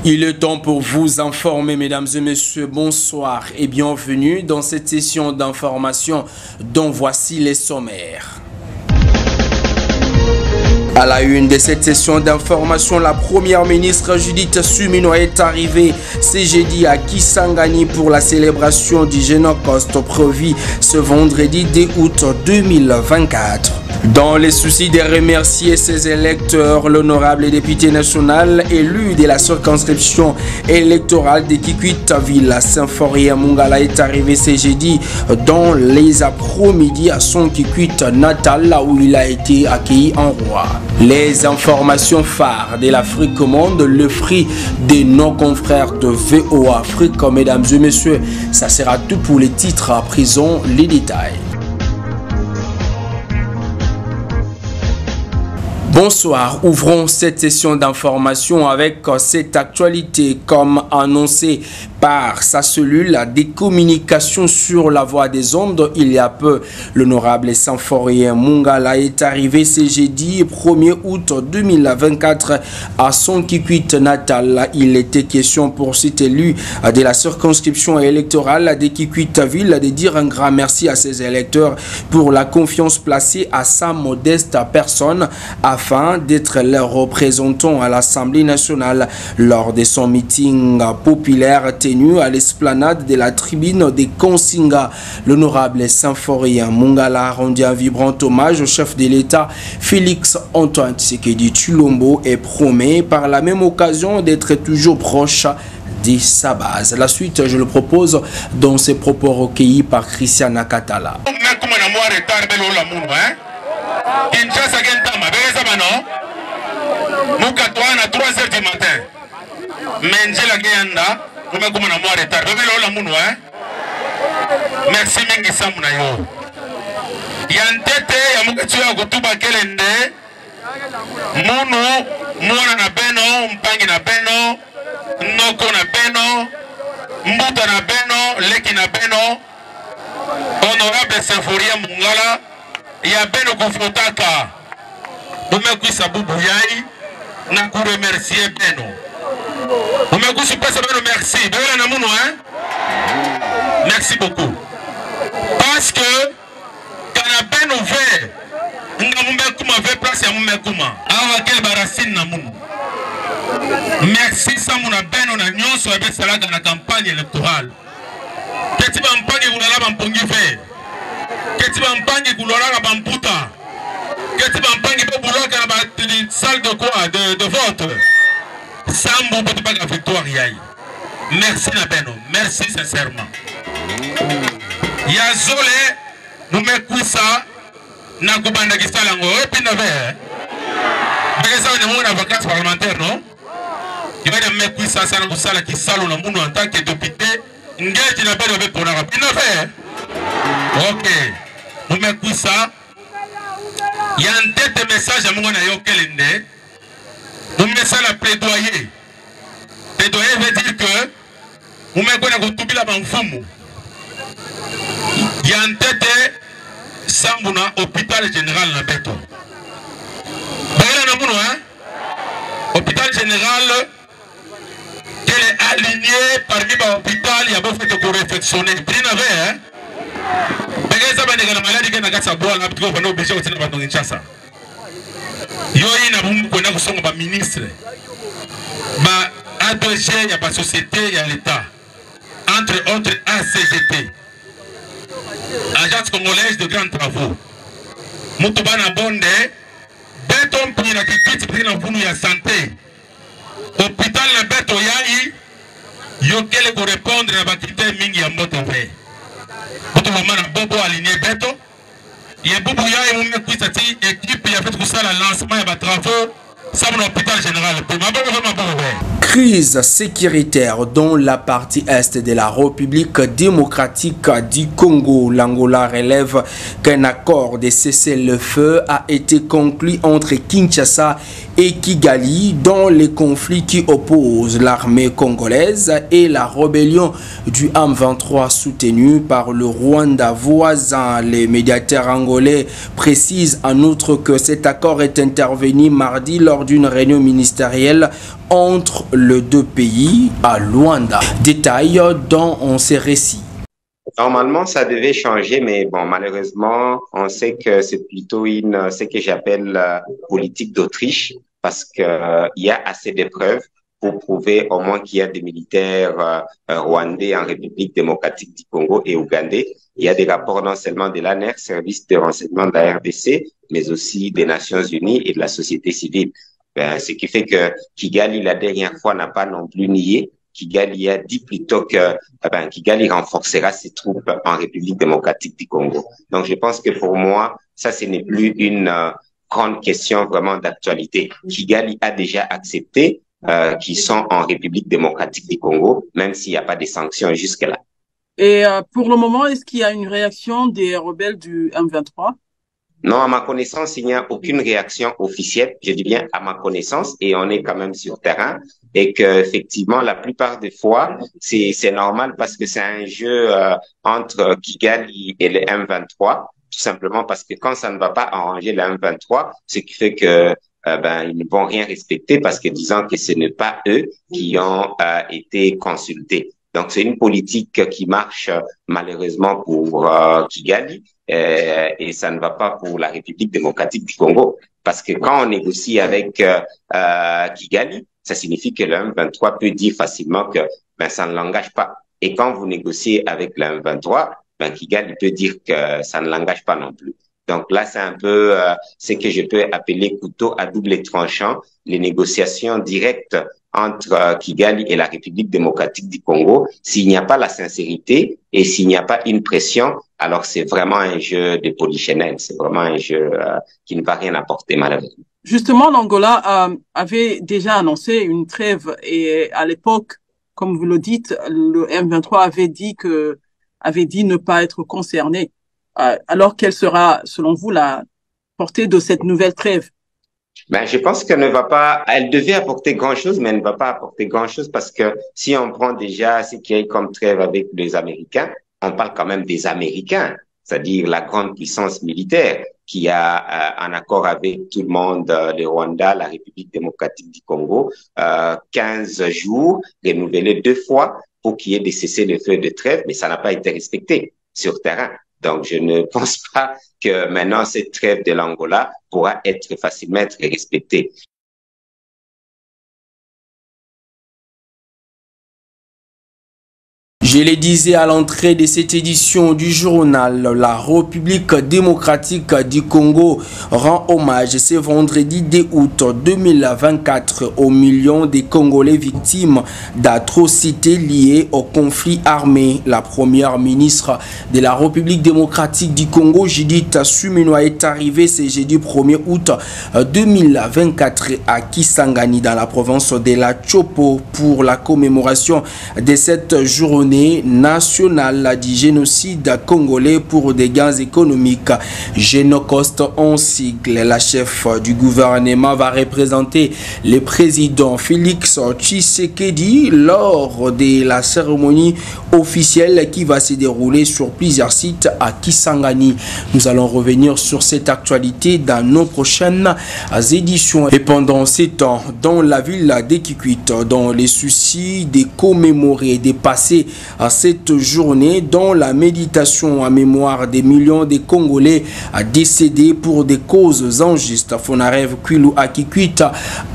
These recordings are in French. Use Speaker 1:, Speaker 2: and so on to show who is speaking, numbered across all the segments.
Speaker 1: Il est temps pour vous informer, mesdames et messieurs, bonsoir et bienvenue dans cette session d'information dont voici les sommaires. À la une de cette session d'information, la première ministre Judith Suminwa est arrivée ce jeudi à Kisangani pour la célébration du Génocoste prévu ce vendredi 2 août 2024. Dans les soucis de remercier ses électeurs, l'honorable député national élu de la circonscription électorale de Kikwit-Ville, Symphorien Mungala, est arrivé ce jeudi dans les après-midi à son Kikwit natal, là où il a été accueilli en roi. Les informations phares de l'Afrique au monde, le fruit de nos confrères de VOA Afrique, mesdames et messieurs, ça sera tout pour les titres à prison, les détails. Bonsoir, ouvrons cette session d'information avec cette actualité comme annoncé par sa cellule des communications sur la voie des ondes. Il y a peu, l'honorable Symphorien Mungala est arrivé ce jeudi 1er août 2024 à son Kikwit natal. Il était question pour cet élu de la circonscription électorale de Kikwit-Ville de dire un grand merci à ses électeurs pour la confiance placée à sa modeste personne afin d'être leur représentant à l'Assemblée nationale. Lors de son meeting populaire tenu à l'esplanade de la tribune de Konsinga, l'honorable Symphorien Mungala a rendu un vibrant hommage au chef de l'État Félix Antoine Tshisekedi Tshilombo et promet par la même occasion d'être toujours proche de sa base. La suite, je le propose dans ces propos recueillis par Christian Nakatala.
Speaker 2: Kinshasa Gentama, Mukatouana à 3h du matin. Menjela Genda, vous me comme na retard. Merci mingi samuna yo. Yantete ya mukachua kutuba kelende. Munu mwana na beno, mpangi na beno, noko na beno, mbuta na beno, leki na beno. Honorable Symphorien Mungala. Ya beno kufutaka umekwisa bubu yai na kuremercier beno umekusi pesa beno merci bela na muno merci beaucoup parce que kana beno ve nga mumekuma ve place ya mumekuma awa quel barasine na muno merci samuna beno na nyonso ya besalaga na campagne électorale ketiba mpangi kulala bampongi ve Ketiba mpangi kulora bamputa. Ketiba mpangi po buloka na salle de quoi de vote. Sambu peut pas la victoire yai. Merci na beno, merci sincèrement. Ya zole nous mekuisa na kubanda kisala ngo epi na ve. Bekesa ni mona vacances parlementaires non? Il va de mekuisa sana kusala kisalo na muno en tant que député. Ngeti na beno be pona rapina ve. OK. Nous mettons ça. Il y a un tête message à mon ayokelende. Nous mettons ça la plaidoyer. Plaidoyer veut dire que nous mettons tout la banfumu. Il y a un tête Sambuna hôpital général na beto. Bayana namuno hôpital général qu'elle est alignée parmi les hôpitaux, il y a beaucoup de réflexionner. Bien avait la maladie qui n'a pas boire la petite on obligé de tenir dans Kinshasa. Yo ina bumbu kwenda kusonga ba ministre. Ba ADG ya ba société ya l'état. Entre autres ACGT. Agence congolaise de grands travaux. Mutu bana bonde beton pina kikiti pina vunu ya santé. Hôpital na beto yai yo kele ko répondre na ba critère mingi ya mboto ve. Bobo aligné beto. Il y a beaucoup de équipe qui a fait tout ça, le lancement et les travaux. Ça, mon hôpital général.
Speaker 1: Crise sécuritaire dans la partie est de la République démocratique du Congo. L'Angola relève qu'un accord de cessez-le-feu a été conclu entre Kinshasa et Kigali dans les conflits qui opposent l'armée congolaise et la rébellion du M23 soutenue par le Rwanda voisin. Les médiateurs angolais précisent en outre que cet accord est intervenu mardi lors d'une réunion ministérielle entre les deux pays à Luanda. Détail dans ces récits.
Speaker 3: Normalement, ça devait changer, mais bon, malheureusement, on sait que c'est plutôt ce que j'appelle politique d'Autriche, parce que il y a assez de preuves pour prouver au moins qu'il y a des militaires rwandais en République démocratique du Congo et ougandais. Il y a des rapports non seulement de l'ANER, service de renseignement de la RDC, mais aussi des Nations Unies et de la société civile. Ce qui fait que Kigali, la dernière fois, n'a pas non plus nié. Kigali a dit plutôt que Kigali renforcera ses troupes en République démocratique du Congo. Donc, je pense que pour moi, ça, ce n'est plus une grande question vraiment d'actualité. Kigali a déjà accepté qu'ils sont en République démocratique du Congo, même s'il n'y a pas de sanctions jusque-là.
Speaker 4: Et pour le moment, est-ce qu'il y a une réaction des rebelles du M23?
Speaker 3: Non, à ma connaissance, il n'y a aucune réaction officielle. Je dis bien à ma connaissance, et on est quand même sur terrain. Et que effectivement, la plupart des fois, c'est normal parce que c'est un jeu entre Kigali et le M23, tout simplement parce que quand ça ne va pas arranger le M23, ce qui fait que ils ne vont rien respecter parce que disant que ce n'est pas eux qui ont été consultés. Donc, c'est une politique qui marche malheureusement pour Kigali et ça ne va pas pour la République démocratique du Congo. Parce que quand on négocie avec Kigali, ça signifie que le M23 peut dire facilement que ça ne l'engage pas. Et quand vous négociez avec le M23, Kigali peut dire que ça ne l'engage pas non plus. Donc là, c'est un peu ce que je peux appeler couteau à double tranchant, les négociations directes entre Kigali et la République démocratique du Congo. S'il n'y a pas la sincérité et s'il n'y a pas une pression, alors c'est vraiment un jeu de polichinelle. C'est vraiment un jeu qui ne va rien apporter malheureusement.
Speaker 4: Justement, l'Angola avait déjà annoncé une trêve et à l'époque, comme vous le dites, le M23 avait dit ne pas être concerné. Alors, quelle sera, selon vous, la portée de cette nouvelle trêve?
Speaker 3: Je pense qu'elle ne va pas, elle devait apporter grand-chose, mais elle ne va pas apporter grand-chose parce que si on prend déjà ce qu'il y a eu comme trêve avec les Américains, on parle quand même des Américains, c'est-à-dire la grande puissance militaire qui a un accord avec tout le monde, le Rwanda, la République démocratique du Congo, 15 jours, renouvelés 2 fois pour qu'il y ait des cessez-le-feu de trêve, mais ça n'a pas été respecté sur terrain. Donc, je ne pense pas que maintenant, cette trêve de l'Angola pourra être facilement respectée.
Speaker 1: Je le disais à l'entrée de cette édition du journal, la République démocratique du Congo rend hommage ce vendredi 2 août 2024 aux millions de Congolais victimes d'atrocités liées au conflit armé. La première ministre de la République démocratique du Congo, Judith Suminwa, est arrivée ce jeudi 1er août 2024 à Kisangani dans la province de la Chopo pour la commémoration de cette journée nationale du génocide congolais pour des gains économiques. Génocost en sigle, la chef du gouvernement va représenter le président Félix Tshisekedi lors de la cérémonie officielle qui va se dérouler sur plusieurs sites à Kisangani. Nous allons revenir sur cette actualité dans nos prochaines éditions. Et pendant ces temps, dans la ville de Kikwit, dans les soucis de commémorer, de passer à cette journée dans la méditation en mémoire des millions de Congolais décédés pour des causes injustes, Fonarev Kwilu à Kikwit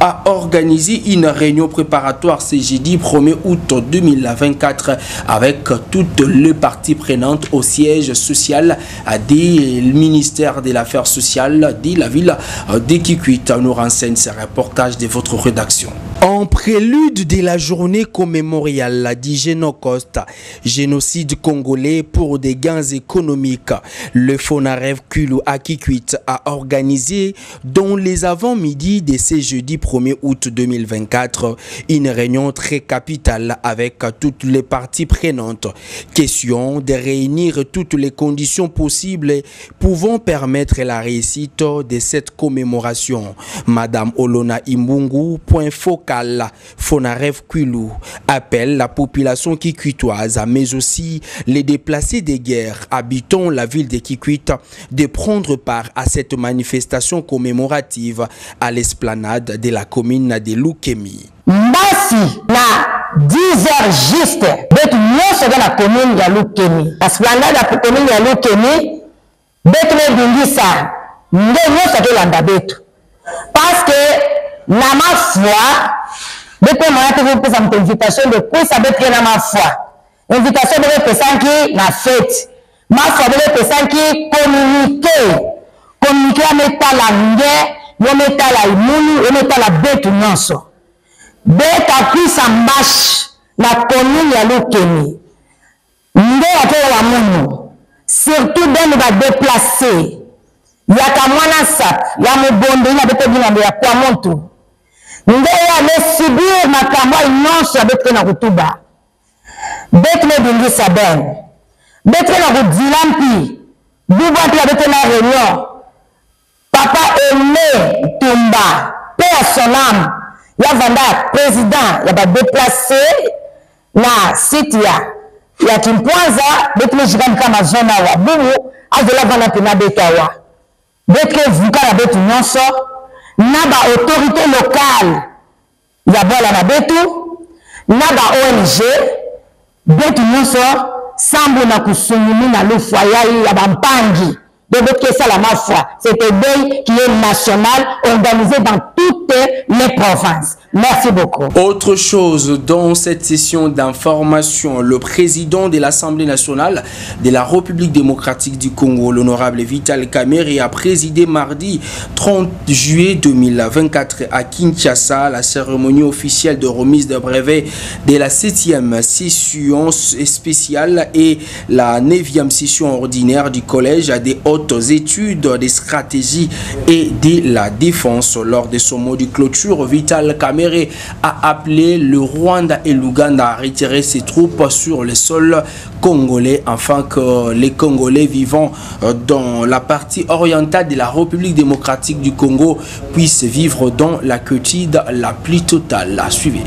Speaker 1: a organisé une réunion préparatoire ce jeudi 1er août 2024 avec toutes les parties prenantes au siège social du ministère de l'Affaires sociales de la ville de Kikwit. Nous renseigne ce reportage de votre rédaction. En prélude de la journée commémoriale du Génocost, génocide congolais pour des gains économiques, le Fonarev Kwilu à Kikwit a organisé dans les avant-midi de ce jeudi 1er août 2024 une réunion très capitale avec toutes les parties prenantes. Question de réunir toutes les conditions possibles pouvant permettre la réussite de cette commémoration. Madame Olona Imbungu, point focal local. Fonarev Kwilu appelle la population kikwitoise, mais aussi les déplacés des guerres habitant la ville de Kikwit, de prendre part à cette manifestation commémorative à l'esplanade de la commune de Lukemi.
Speaker 5: Mbasi na 10h juste betu nyonso dans la commune de Lukemi. Esplanade de la commune de Lukemi betu nebingisa nde nyonso tolanda betu. Parce que na ma foi betu mwana te pesa mte invitation de kwisa betu na ma foi. Invitation de pesanki na fête. Ma foi de pesanki communiquer metala nge yo metala imuni yo metala betu nyonso. Beta kwisa mbashi na commune ya Lukemi. Nde atola munu. Surtout dans va déplacer. Yaka mwana sap, ya mubonde ina bete binambo ya kwa montu. Nde ya mesibir makambo nyonso ya bete na kutuba. Bete le bingisa ben. Bete na kudzilampi. Bibo ati ya bete na réunion. Papa Aimé Tumba, paix à son âme. Ya vanda président ya ba déplacer na site ya Kimpwanza betu jikam kama zona wa bubu azola vanda pina betawa betu vuka na betu nyonso na ba autorité locale ya bola na betu na ba ONG betu nyonso sambu na kusungumi na lufa ya bampangi. C'est un deuil qui est national, organisé dans toutes les provinces. Merci beaucoup.
Speaker 1: Autre chose, dans cette session d'information, le président de l'Assemblée nationale de la République démocratique du Congo, l'honorable Vital Kamerhe, a présidé mardi 30 juillet 2024 à Kinshasa la cérémonie officielle de remise de brevet de la 7e session spéciale et la 9e session ordinaire du collège des hautes études des stratégies et de la défense. Lors de son mot de clôture, Vital Kamerhe a appelé le Rwanda et l'Ouganda à retirer ses troupes sur le sol congolais afin que les Congolais vivant dans la partie orientale de la République démocratique du Congo puissent vivre dans la quiétude la plus totale. Suivez.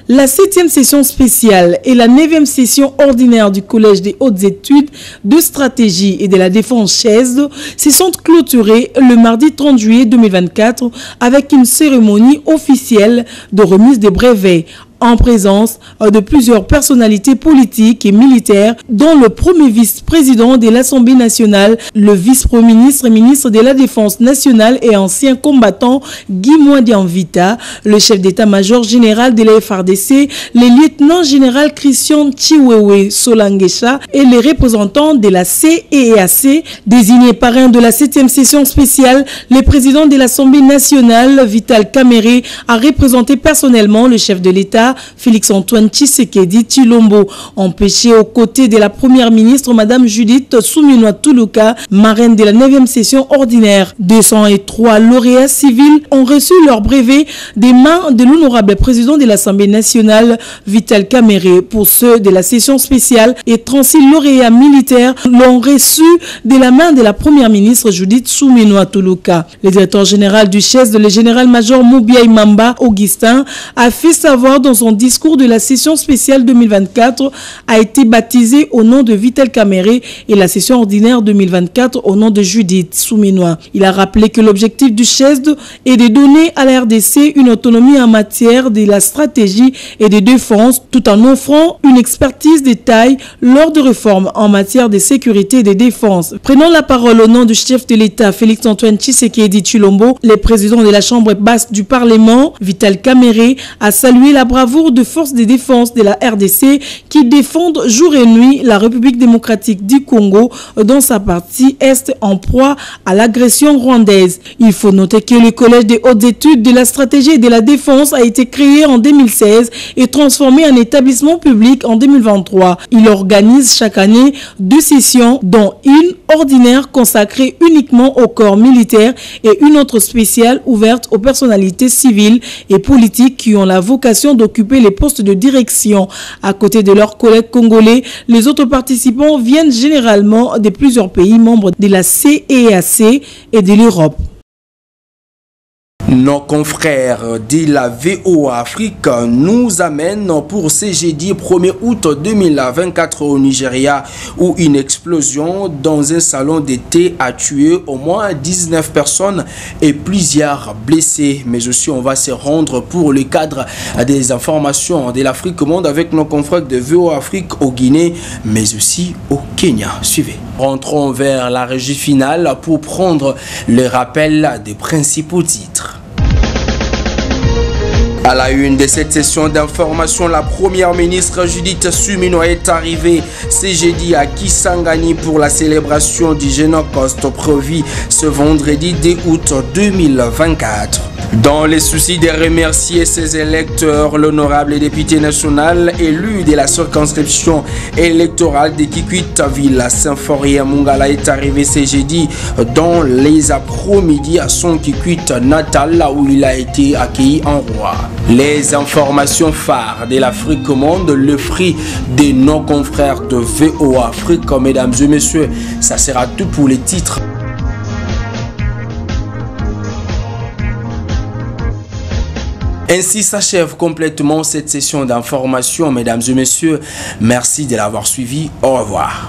Speaker 6: La 7e session spéciale et la 9e session ordinaire du Collège des hautes études de stratégie et de la défense CHESD se sont clôturées le mardi 30 juillet 2024 avec une cérémonie officielle de remise des brevets en présence de plusieurs personnalités politiques et militaires, dont le premier vice-président de l'Assemblée nationale, le vice-premier ministre et ministre de la Défense nationale et ancien combattant Guy Mwadianvita, le chef d'état-major général de la FARDC, le lieutenant-général Christian Chiwewe Solangesha et les représentants de la CEAC, désignés parrains de la 7e session spéciale. Le président de l'Assemblée nationale, Vital Kamerhe, a représenté personnellement le chef de l'État, Félix-Antoine Tshisekedi Tshilombo, empêché aux côtés de la première ministre Madame Judith Suminwa Tuluka, marraine de la 9e session ordinaire. 203 lauréats civils ont reçu leur brevet des mains de l'honorable président de l'Assemblée nationale Vital Kamerhe. Pour ceux de la session spéciale, et 36 lauréats militaires l'ont reçu de la main de la première ministre Judith Suminwa Tuluka. Le directeur général du CHESD, le général-major Moubiaï Mamba Augustin, a fait savoir dans son discours de la session spéciale 2024 a été baptisé au nom de Vital Kamerhe et la session ordinaire 2024 au nom de Judith Suminwa. Il a rappelé que l'objectif du CHESD est de donner à la RDC une autonomie en matière de la stratégie et de défense tout en offrant une expertise de taille lors de réformes en matière de sécurité et de défense. Prenant la parole au nom du chef de l'État Félix-Antoine Tshisekedi Tshilombo, le président de la Chambre basse du Parlement, Vital Kamerhe, a salué la bravoure de forces de défense de la RDC qui défendent jour et nuit la République démocratique du Congo dans sa partie est en proie à l'agression rwandaise. Il faut noter que le Collège des hautes études de la stratégie et de la défense a été créé en 2016 et transformé en établissement public en 2023. Il organise chaque année 2 sessions, dont une ordinaire consacrée uniquement au corps militaire et une autre spéciale ouverte aux personnalités civiles et politiques qui ont la vocation d'occuper les postes de direction. À côté de leurs collègues congolais, les autres participants viennent généralement de plusieurs pays membres de la CEAC et de l'Europe.
Speaker 1: Nos confrères de la VOA Afrique nous amènent pour ce jeudi 1er août 2024 au Nigeria, où une explosion dans un salon d'été a tué au moins 19 personnes et plusieurs blessés. Mais aussi on va se rendre pour le cadre des informations de l'Afrique au monde avec nos confrères de VOA Afrique au Guinée, mais aussi au Kenya. Suivez. Rentrons vers la régie finale pour prendre le rappel des principaux titres. À la une de cette session d'information, la première ministre Judith Suminwa est arrivée ce jeudi à Kisangani pour la célébration du Génocost prévu ce vendredi 2 août 2024. Dans les soucis de remercier ses électeurs, l'honorable député national élu de la circonscription électorale de Kikwit-Ville, Symphorien Mungala, est arrivé ce jeudi dans les après-midi à son Kikwit natal, là où il a été accueilli en roi. Les informations phares de l'Afrique au monde, le fruit de nos confrères de VOA Afrique, mesdames et messieurs, ça sera tout pour les titres. Ainsi s'achève complètement cette session d'information, mesdames et messieurs. Merci de l'avoir suivi. Au revoir.